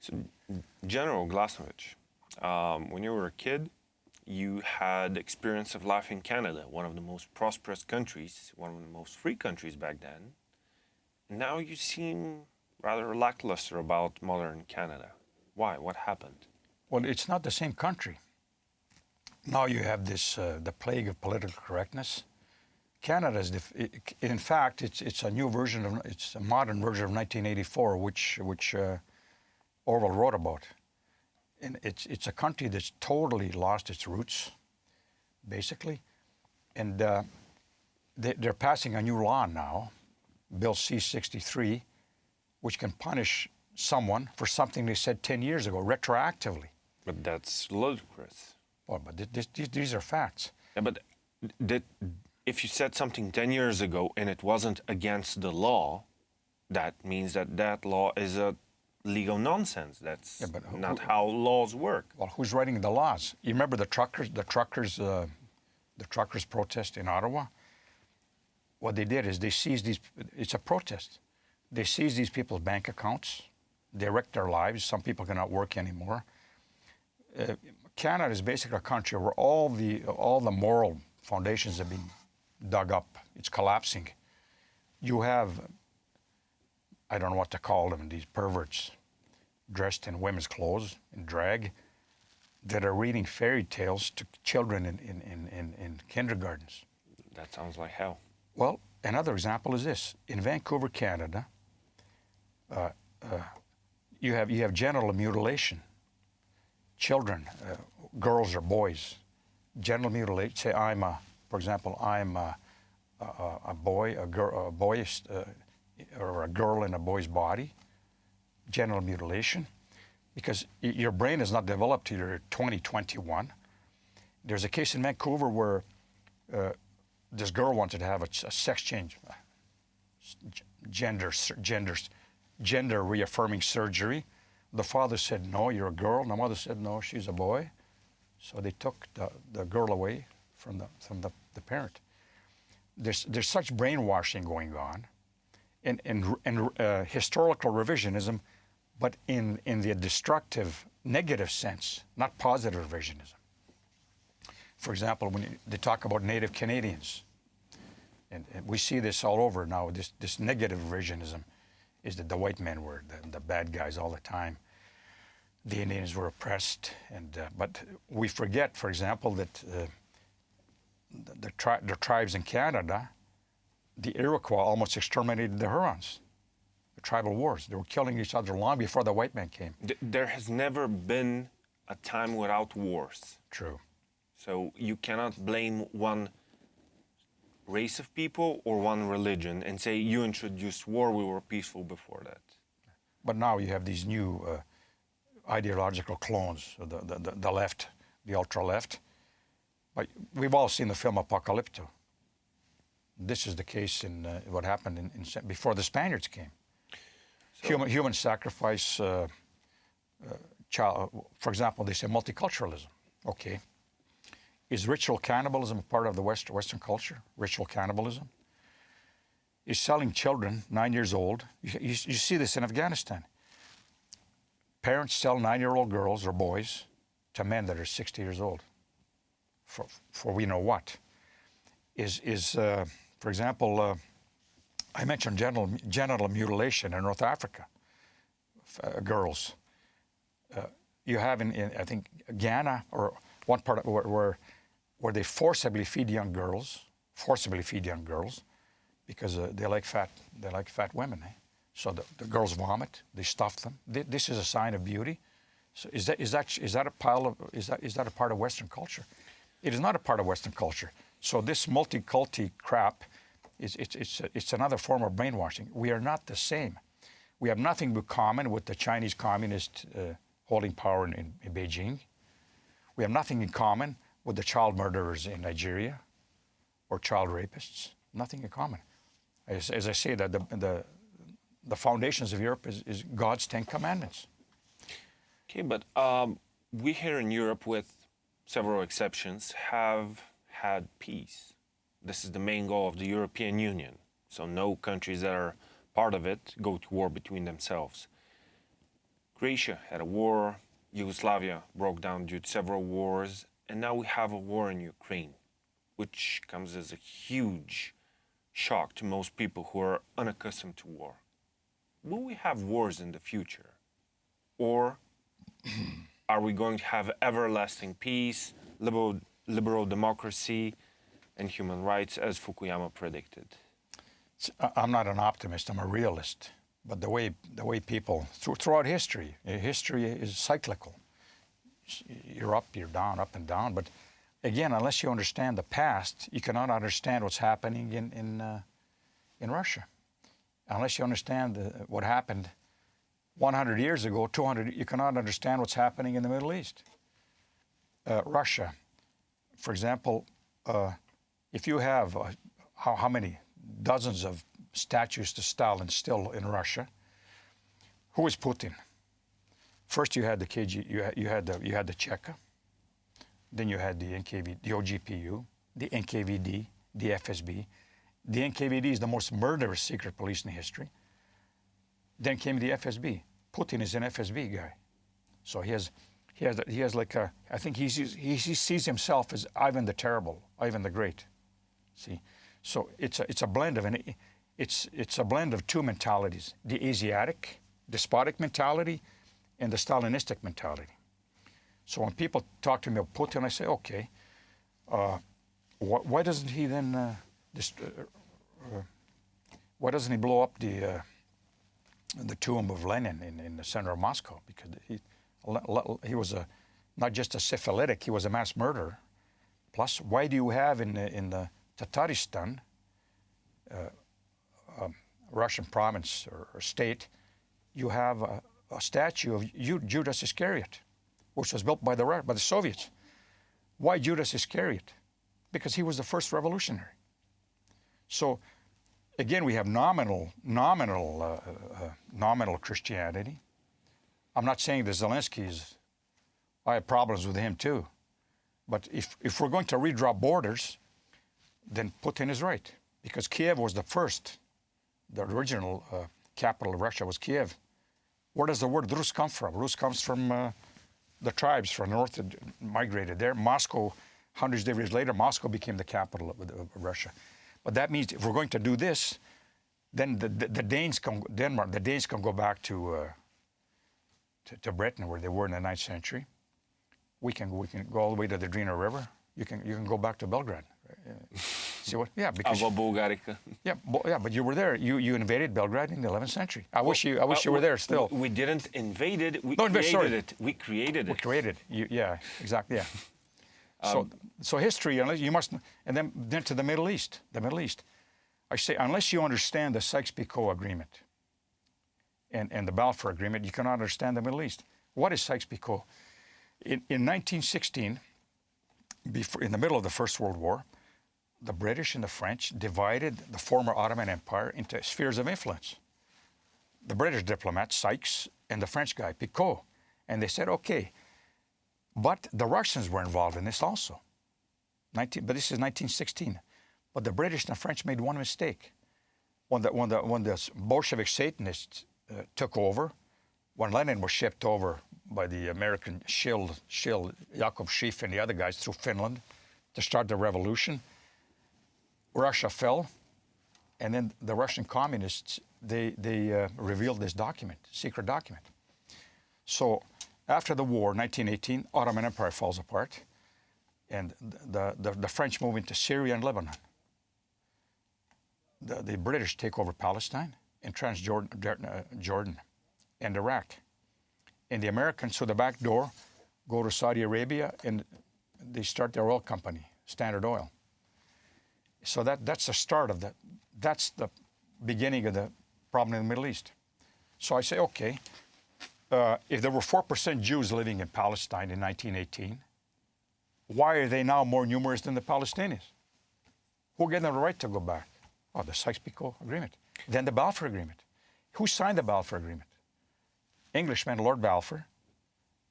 So, General Glasnovich, when you were a kid, you had experience of life in Canada, one of the most prosperous countries, one of the most free countries back then. Now you seem rather lackluster about modern Canada. Why? What happened? Well, it's not the same country. Now you have this, the plague of political correctness. Canada is, in fact, it's a new version of, it's a modern version of 1984, which Orwell wrote about. And it's a country that's totally lost its roots, basically. And they're passing a new law now, Bill C-63, which can punish someone for something they said 10 years ago, retroactively. But that's ludicrous. Well, but these are facts. Yeah, but if you said something 10 years ago and it wasn't against the law, that means that that law is a legal nonsense. That's not how laws work. Well, who's writing the laws? You remember the truckers protest in Ottawa? What they did is they seized these, it's a protest. They seized these people's bank accounts. They wrecked their lives. Some people cannot work anymore. Canada is basically a country where all the moral foundations have been dug up. It's collapsing. You have, I don't know what to call them, these perverts dressed in women's clothes, in drag, that are reading fairy tales to children in kindergartens. That sounds like hell. Well, another example is this. In Vancouver, Canada, you have genital mutilation. Children, girls or boys, genital mutilation. Say for example, I'm a boy, or a girl in a boy's body, genital mutilation, because your brain is not developed till you're 20, 21. There's a case in Vancouver where this girl wanted to have a sex change, gender reaffirming surgery. The father said, no, you're a girl. And the mother said, no, she's a boy. So they took the girl away from the parent. There's such brainwashing going on, and historical revisionism, but in the destructive, negative sense, not positive revisionism. For example, when they talk about Native Canadians, and we see this all over now, this negative revisionism is that the white men were the bad guys all the time. The Indians were oppressed, but we forget, for example, that the tribes in Canada, the Iroquois almost exterminated the Hurons. The tribal wars. They were killing each other long before the white man came. There has never been a time without wars. True. So you cannot blame one race of people or one religion and say, you introduced war, we were peaceful before that. But now you have these new ideological clones, the left, the ultra-left. But we've all seen the film Apocalypto. This is the case in what happened before the Spaniards came. So, human sacrifice, for example, they say multiculturalism. Okay. Is ritual cannibalism a part of the Western culture? Ritual cannibalism? Is selling children, 9 years old. You see this in Afghanistan. Parents sell 9-year-old girls or boys to men that are 60 years old. For we know what. For example, I mentioned genital mutilation in North Africa, girls. You have I think, Ghana, or one part of, where they forcibly feed young girls, because they like fat women. So the girls vomit, they stuff them. This is a sign of beauty. So is that a part of Western culture? It is not a part of Western culture. So this multi-culti crap, it's another form of brainwashing. We are not the same. We have nothing in common with the Chinese communists holding power in Beijing. We have nothing in common with the child murderers in Nigeria or child rapists. Nothing in common. As I say, that the foundations of Europe is God's 10 Commandments. Okay, but we here in Europe, with several exceptions, have had peace. This is the main goal of the European Union. So no countries that are part of it go to war between themselves. Croatia had a war, Yugoslavia broke down due to several wars, and now we have a war in Ukraine, which comes as a huge shock to most people who are unaccustomed to war. Will we have wars in the future? Or are we going to have everlasting peace, liberal democracy, and human rights, as Fukuyama predicted? I'm not an optimist, I'm a realist. But the way people, throughout history is cyclical. You're up, you're down, up and down. But again, unless you understand the past, you cannot understand what's happening in Russia. Unless you understand what happened 100 years ago, 200, you cannot understand what's happening in the Middle East. Russia, for example, if you have how many dozens of statues to Stalin still in Russia, who is Putin? First, you had the KG, you had the Cheka, then you had the NKVD, the OGPU, the NKVD, the FSB. The NKVD is the most murderous secret police in history. Then came the FSB. Putin is an FSB guy, so he has like a, I think he sees himself as Ivan the Terrible, Ivan the Great. See, so it's a blend of it's a blend of two mentalities: the Asiatic, despotic mentality, and the Stalinistic mentality. So when people talk to me about Putin, I say, okay, why doesn't he then why doesn't he blow up the tomb of Lenin in the center of Moscow? Because he was not just a syphilitic, he was a mass murderer. Plus, why do you have in the Tatarstan, Russian province or state, you have a statue of Judas Iscariot, which was built by the Soviets. Why Judas Iscariot? Because he was the first revolutionary. So, again, we have nominal Christianity. I'm not saying that Zelensky's, I have problems with him too. But if we're going to redraw borders, then Putin is right. Because Kiev was the first, the original capital of Russia was Kiev. Where does the word Rus come from? Rus comes from the tribes from the north that migrated there. Moscow, hundreds of years later, Moscow became the capital of Russia. But that means if we're going to do this, then the Danes can, the Danes can go back to Britain, where they were in the 9th century. We can go all the way to the Drina River. You can go back to Belgrade. See what? Yeah, because yeah, but you were there. You invaded Belgrade in the 11th century. I wish you were there still. We didn't invade it. We created it. We created it. We created. Yeah, exactly. Yeah. So history, you must, and then to the Middle East. The Middle East. I say, unless you understand the Sykes-Picot Agreement and the Balfour Agreement, you cannot understand the Middle East. What is Sykes-Picot? In 1916, in the middle of the First World War, the British and the French divided the former Ottoman Empire into spheres of influence. The British diplomat, Sykes, and the French guy, Picot. And they said, okay, but the Russians were involved in this also. But this is 1916. But the British and the French made one mistake. When the Bolshevik Satanists took over, when Lenin was shipped over by the American shield Jakob Schiff and the other guys through Finland to start the revolution, Russia fell, and then the Russian communists, they revealed this document, secret document. So after the war, 1918, Ottoman Empire falls apart, and the French move into Syria and Lebanon. The British take over Palestine and Jordan and Iraq. And the Americans, through the back door, go to Saudi Arabia and they start their oil company, Standard Oil. So that's the start of that. That's the beginning of the problem in the Middle East. So I say, okay, if there were 4% Jews living in Palestine in 1918, why are they now more numerous than the Palestinians? Who gave them the right to go back? Oh, the Sykes-Picot Agreement. Then the Balfour Agreement. Who signed the Balfour Agreement? Englishman, Lord Balfour,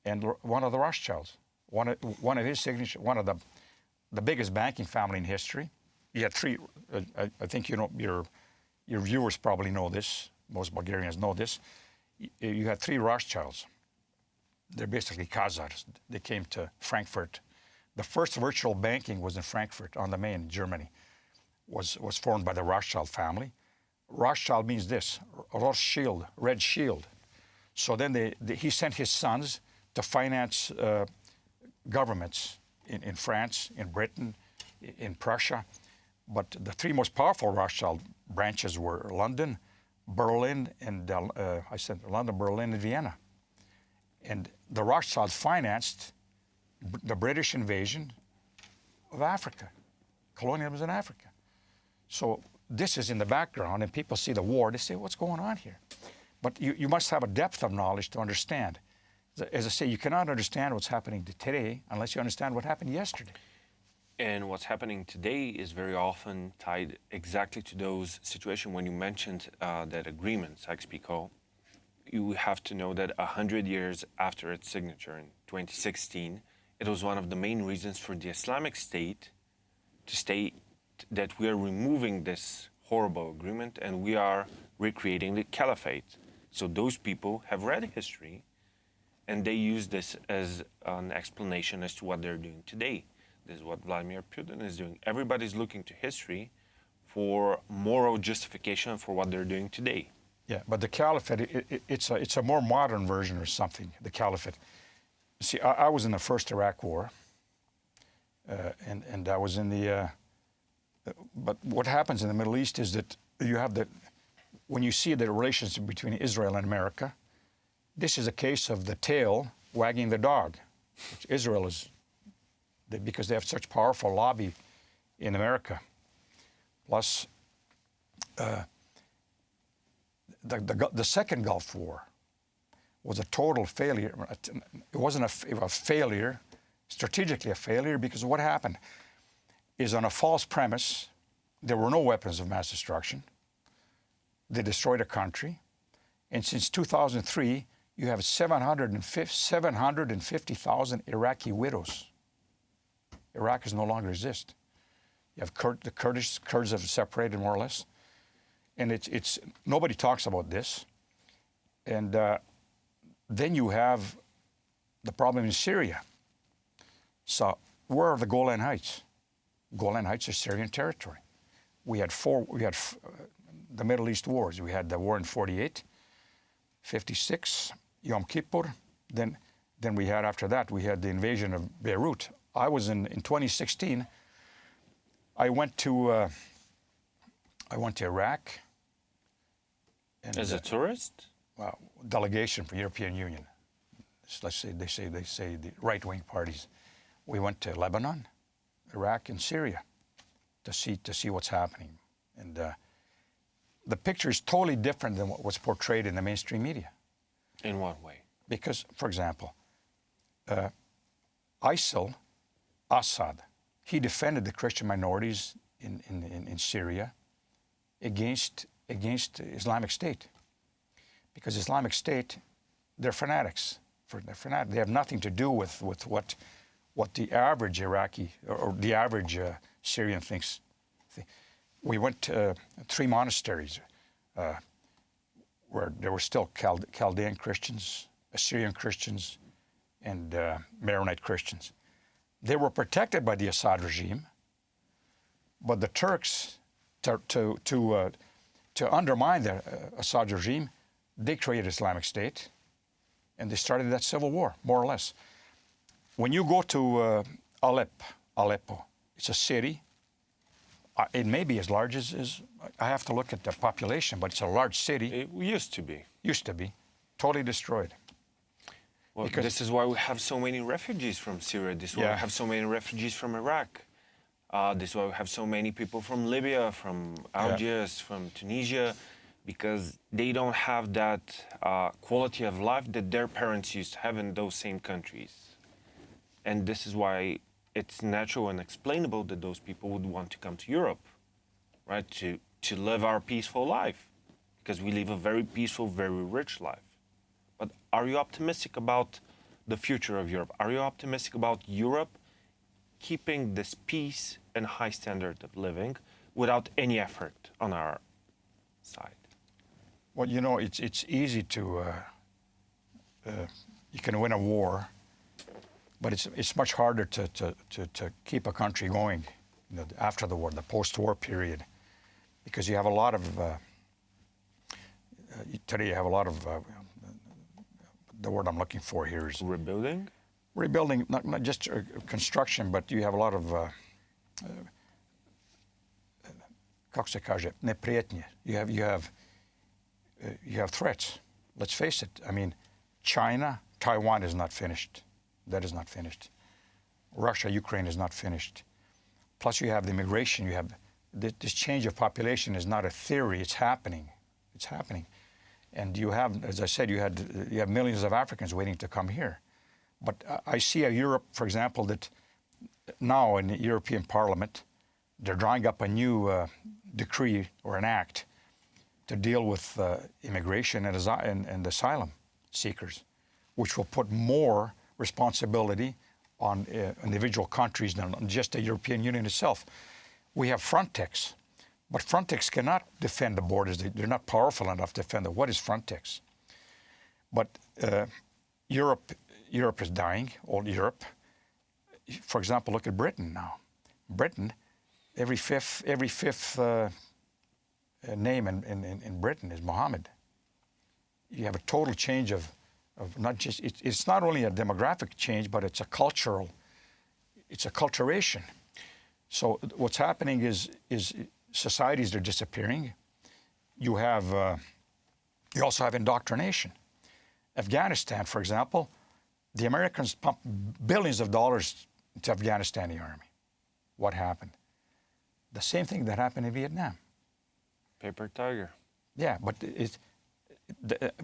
and one of the Rothschilds. One of his signatures, one of the biggest banking family in history. You had three, I think you know, your viewers probably know this, most Bulgarians know this. You had three Rothschilds. They're basically Khazars. They came to Frankfurt. The first virtual banking was in Frankfurt on the Main, Germany. Was formed by the Rothschild family. Rothschild means this, Rothschild, red shield. So then he sent his sons to finance governments in France, in Britain, in Prussia. But the three most powerful Rothschild branches were London, Berlin, and London, Berlin, and Vienna. And the Rothschilds financed the British invasion of Africa, colonialism in Africa. So this is in the background, and people see the war, they say, what's going on here? But you must have a depth of knowledge to understand. As I say, you cannot understand what's happening today unless you understand what happened yesterday. And what's happening today is very often tied exactly to those situations. When you mentioned that agreement, Sykes-Picot, you have to know that 100 years after its signature in 2016, it was one of the main reasons for the Islamic State to state that we are removing this horrible agreement and we are recreating the caliphate. So those people have read history and they use this as an explanation as to what they're doing today. This is what Vladimir Putin is doing. Everybody's looking to history for moral justification for what they're doing today. Yeah, but the caliphate, it's a more modern version or something, the caliphate. See, I was in the first Iraq War, and I was in the, but what happens in the Middle East is that you have when you see the relationship between Israel and America, this is a case of the tail wagging the dog, which Israel is, because they have such powerful lobby in America. Plus, the second Gulf War was a total failure. It wasn't a failure, strategically a failure, because what happened is on a false premise, there were no weapons of mass destruction. They destroyed a country. And since 2003, you have 750,000 Iraqi widows. Iraq does no longer exist. You have the Kurds have separated more or less. And it's nobody talks about this. And then you have the problem in Syria. So where are the Golan Heights? Golan Heights are Syrian territory. We had the Middle East wars. We had the war in 48, 56, Yom Kippur. Then we had, after that, we had the invasion of Beirut. I was in 2016, I went to Iraq. And, as a tourist? Well, delegation from European Union. Let's say they say the right-wing parties. We went to Lebanon, Iraq, and Syria to see what's happening. And the picture is totally different than what was portrayed in the mainstream media. In what way? Because, for example, ISIL, Assad, he defended the Christian minorities in Syria against Islamic State. Because Islamic State, they're fanatics. They have nothing to do with what the average Iraqi or the average Syrian thinks. We went to 3 monasteries where there were still Chaldean Christians, Assyrian Christians, and Maronite Christians. They were protected by the Assad regime, but the Turks, to undermine the Assad regime, they created Islamic State, and they started that civil war, more or less. When you go to Aleppo, it's a city. It may be as large as, I have to look at the population, but it's a large city. It used to be. Used to be. Totally destroyed. Well, this is why we have so many refugees from Syria. This is why we have so many refugees from Iraq. This is why we have so many people from Libya, from Algiers, from Tunisia, because they don't have that quality of life that their parents used to have in those same countries. And this is why it's natural and explainable that those people would want to come to Europe, right, to live our peaceful life, because we live a very peaceful, very rich life. But are you optimistic about the future of Europe? Are you optimistic about Europe keeping this peace and high standard of living without any effort on our side? Well, you know, it's easy to you can win a war, but it's much harder to keep a country going, you know, after the war, the post-war period, because you have a lot of today you have a lot of the word I'm looking for here is Rebuilding? Rebuilding, not just construction, but you have a lot of kako se kaže, neprijetnje. You have threats. Let's face it. I mean, China, Taiwan is not finished. That is not finished. Russia, Ukraine is not finished. Plus, you have the immigration. You have this change of population is not a theory. It's happening. It's happening. And you have, as I said, you have millions of Africans waiting to come here. But I see a Europe, for example, that now in the European Parliament, they're drawing up a new decree or an act to deal with immigration and asylum seekers, which will put more responsibility on individual countries than just the European Union itself. We have Frontex, but Frontex cannot defend the borders. They're not powerful enough to defend them. What is Frontex? But Europe is dying, old Europe. For example, look at Britain now. Britain, every fifth name in Britain is Mohammed. You have a total change of not just, it's not only a demographic change, but it's a acculturation. So what's happening is societies are disappearing. You also have indoctrination. Afghanistan, for example, the Americans pumped billions of dollars into Afghanistani army. What happened? The same thing that happened in Vietnam. Paper tiger. Yeah, but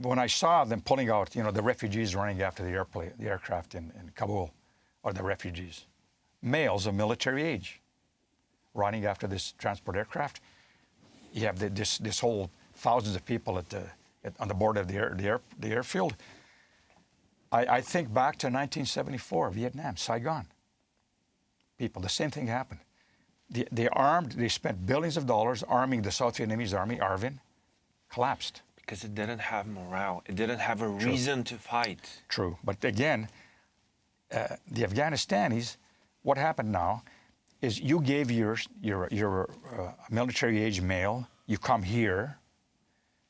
when I saw them pulling out, you know, the refugees running after the aircraft in Kabul, or the refugees, males of military age, running after this transport aircraft. You have this whole thousands of people on the board of the airfield. I think back to 1974, Vietnam, Saigon. People, the same thing happened. They spent billions of dollars arming the South Vietnamese army, ARVN, collapsed. Because it didn't have morale. It didn't have a reason to fight. True. But again, the Afghanistanis, what happened now is you gave your military age male, you come here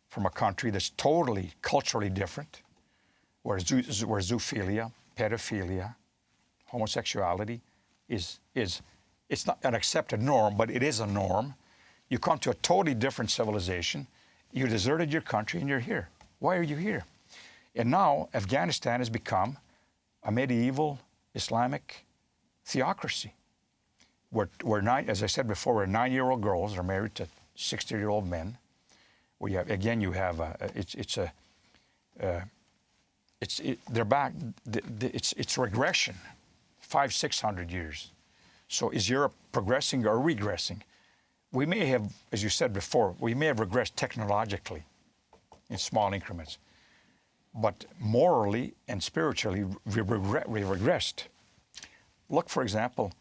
from a country that's totally culturally different, where zoophilia, pedophilia, homosexuality it's not an accepted norm, but it is a norm. You come to a totally different civilization. You deserted your country and you're here. Why are you here? And now Afghanistan has become a medieval Islamic theocracy, where as I said before, where 9-year-old girls are married to 60-year-old men. They're back. It's regression, 500-600 years. So is Europe progressing or regressing? We may have, as you said before, we may have regressed technologically in small increments, but morally and spiritually we regressed. Look, for example,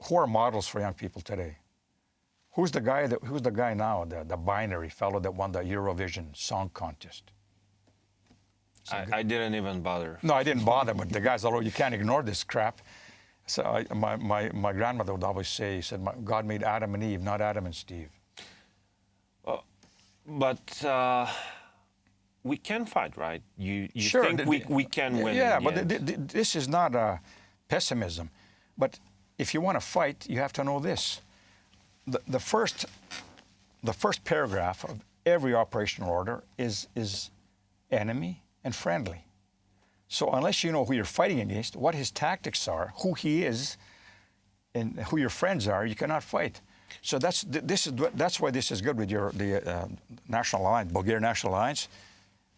who are models for young people today? Who's the guy now, the binary fellow that won the Eurovision Song Contest? I didn't even bother. No, I didn't bother, but the guys, although you can't ignore this crap. So my grandmother would always say, she said, God made Adam and Eve, not Adam and Steve. But we can fight, right? You sure, think we can win? Yeah, but this is not pessimism. But if you want to fight, you have to know this. The first paragraph of every operational order is enemy and friendly. So unless you know who you're fighting against, what his tactics are, who he is, and who your friends are, you cannot fight. So that's why this is good with the National Alliance, Bulgarian National Alliance.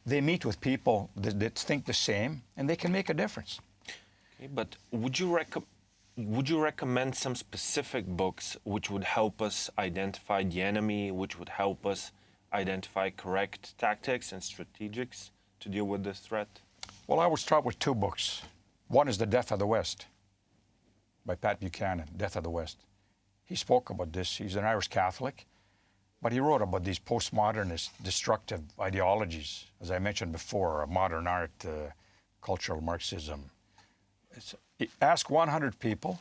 They meet with people that think the same, and they can make a difference. Okay, but would you recommend some specific books which would help us identify the enemy, which would help us identify correct tactics and strategies to deal with this threat? Well, I would start with 2 books. One is The Death of the West by Pat Buchanan, Death of the West. He spoke about this. He's an Irish Catholic, but he wrote about these postmodernist, destructive ideologies, as I mentioned before, modern art, cultural Marxism. Ask 100 people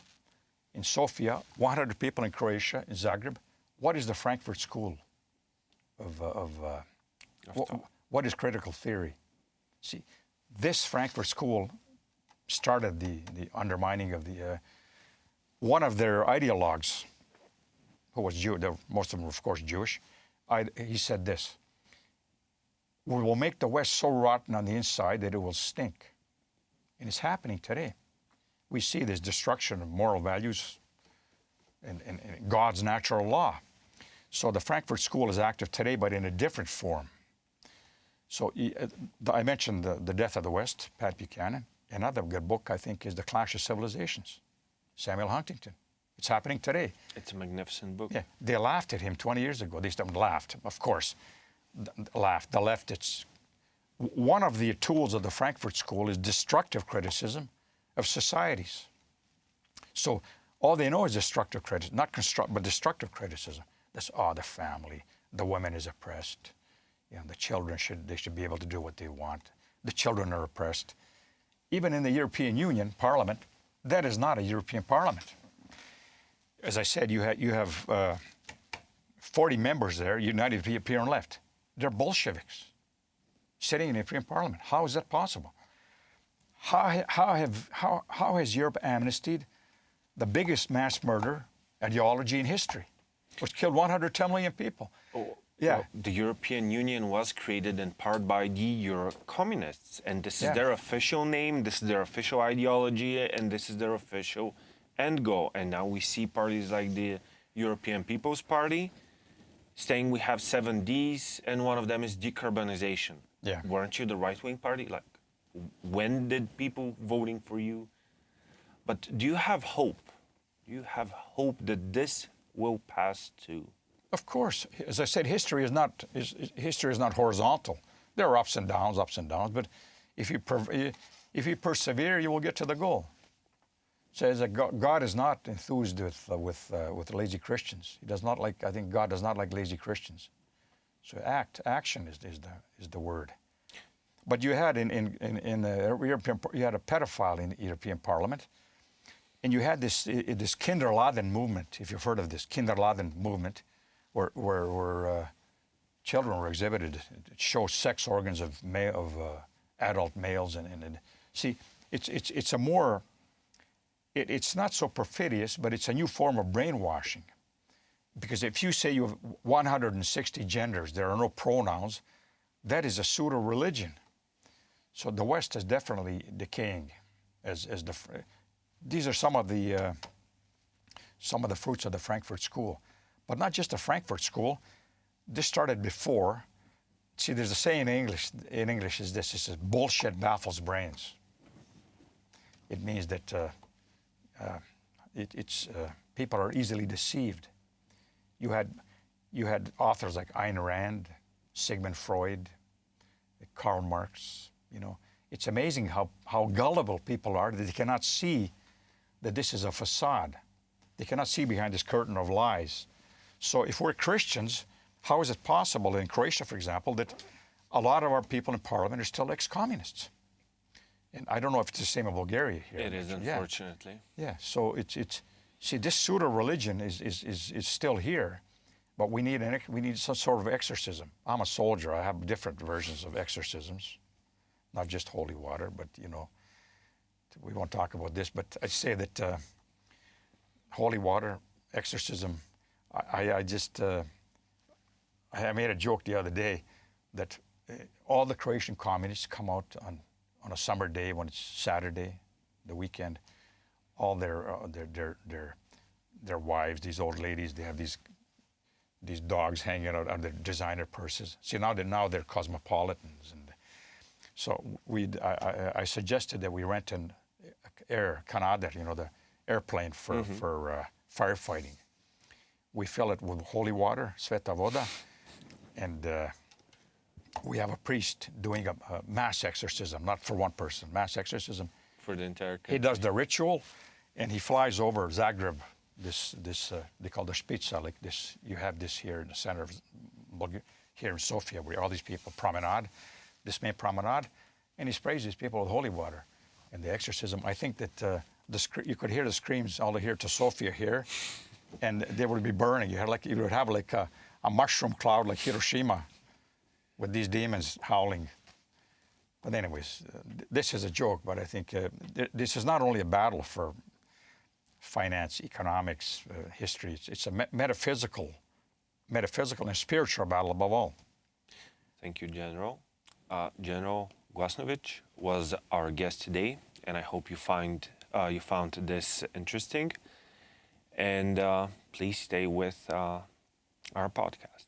in Sofia, 100 people in Croatia, in Zagreb, what is the Frankfurt School what is critical theory? See, this Frankfurt School started the undermining of the, one of their ideologues, who was Jew, most of them were of course Jewish, he said this: we will make the West so rotten on the inside that it will stink. And it's happening today. We see this destruction of moral values and God's natural law. So the Frankfurt School is active today, but in a different form. So I mentioned the Death of the West, Pat Buchanan. Another good book, I think, is The Clash of Civilizations, Samuel Huntington. It's happening today. It's a magnificent book. Yeah, they laughed at him 20 years ago. They laughed, of course. Laughed. The left, it's one of the tools of the Frankfurt School is destructive criticism of societies. So all they know is destructive criticism, not but destructive criticism. That's, the family, the woman is oppressed. You know, the children should be able to do what they want. The children are oppressed. Even in the European Union Parliament, that is not a European Parliament. As I said, you have 40 members there, United European Left. They're Bolsheviks sitting in the European Parliament. How is that possible? How has Europe amnestied the biggest mass murder ideology in history, which killed 110 million people? Oh, yeah. Well, the European Union was created in part by the Euro-communists, and this is their official name, this is their official ideology, and this is their official end goal. And now we see parties like the European People's Party saying we have 7 Ds, and one of them is decarbonization. Yeah. Weren't you the right-wing party? Like, when did people voting for you? But do you have hope? Do you have hope that this will pass too? Of course. As I said, history is not horizontal. There are ups and downs, but if you persevere, you will get to the goal. It says that God is not enthused with lazy Christians. He does not like. I think God does not like lazy Christians. So action is the word. But you had in the European, you had a pedophile in the European Parliament, and you had this Kinderladen movement. If you've heard of this Kinderladen movement, where children were exhibited. It shows sex organs of adult males, and see, it's a more. It's not so perfidious, but it's a new form of brainwashing. Because if you say you have 160 genders, there are no pronouns, that is a pseudo-religion. So the West is definitely decaying. These are some of the fruits of the Frankfurt School. But not just the Frankfurt School. This started before. See, there's a saying in English is this. It says, bullshit baffles brains. It means that people are easily deceived. You had authors like Ayn Rand, Sigmund Freud, Karl Marx. You know, it's amazing how gullible people are that they cannot see that this is a facade. They cannot see behind this curtain of lies. So if we're Christians, how is it possible in Croatia, for example, that a lot of our people in Parliament are still ex-communists? And I don't know if it's the same in Bulgaria here. It is, unfortunately. Yeah. So it's see, this pseudo-religion is still here, but we need some sort of exorcism. I'm a soldier. I have different versions of exorcisms, not just holy water, but you know, we won't talk about this. But I say that holy water exorcism. I made a joke the other day that all the Croatian communists come out on a summer day when it's Saturday, the weekend. All their wives, these old ladies, they have these dogs hanging out on their designer purses. See, now they're cosmopolitans, and so I suggested that we rent an air Canadair, you know, the airplane for firefighting. We fill it with holy water, sveta voda, and we have a priest doing a mass exorcism, not for one person, mass exorcism. For the entire country. He does the ritual, and he flies over Zagreb, this they call the Spitza, like this. You have this here in the center of Bulgaria, here in Sofia, where all these people promenade, this main promenade, And he sprays these people with holy water. And the exorcism, I think that you could hear the screams all the here to Sofia here, and they would be burning. You would have like a mushroom cloud like Hiroshima with these demons howling. But anyways, this is a joke, but I think this is not only a battle for finance, economics, history. It's a metaphysical and spiritual battle above all. Thank you, General. General Glasnovich was our guest today, and I hope you found this interesting. And please stay with our podcast.